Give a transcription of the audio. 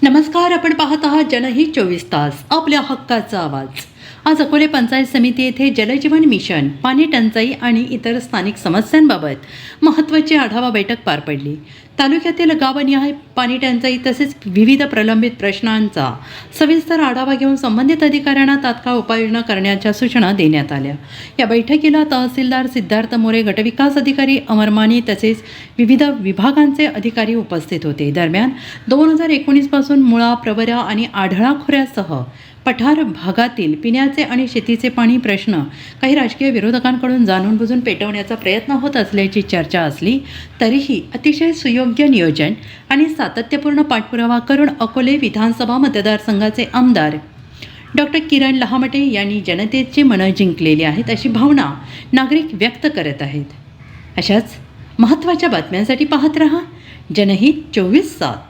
नमस्कार, आपण पाहत आहात जनहित 24 तास, आपल्या हक्काचा आवाज. आज अकोले पंचायत समिती येथे जलजीवन मिशन, पाणी टंचाई आणि इतर स्थानिक समस्यांबाबत महत्त्वाची आढावा बैठक पार पडली. तालुक्यातील गावनिहाय पाणी टंचाई तसेच विविध प्रलंबित प्रश्नांचा सविस्तर आढावा घेऊन संबंधित अधिकाऱ्यांना तात्काळ उपाययोजना करण्याच्या सूचना देण्यात आल्या. या बैठकीला तहसीलदार सिद्धार्थ मोरे, गटविकास अधिकारी अमर माने तसेच विविध विभागांचे अधिकारी उपस्थित होते. दरम्यान 2019 पासून मुळा, प्रवरा आणि आढळा खोऱ्यासह पठार भागातील पिण्याचे आणि शेतीचे पाणी प्रश्न काही राजकीय विरोधकांकडून जाणून बुजून पेटवण्याचा प्रयत्न होत असल्याची चर्चा असली तरीही अतिशय सुयोग्य नियोजन आणि सातत्यपूर्ण पाठपुरावा करून अकोले विधानसभा मतदारसंघाचे आमदार डॉक्टर किरण लहामटे यांनी जनतेची मनं जिंकलेली आहेत अशी भावना नागरिक व्यक्त करत आहेत. अशाच महत्त्वाच्या बातम्यांसाठी पाहत रहा जनहित 24 तास.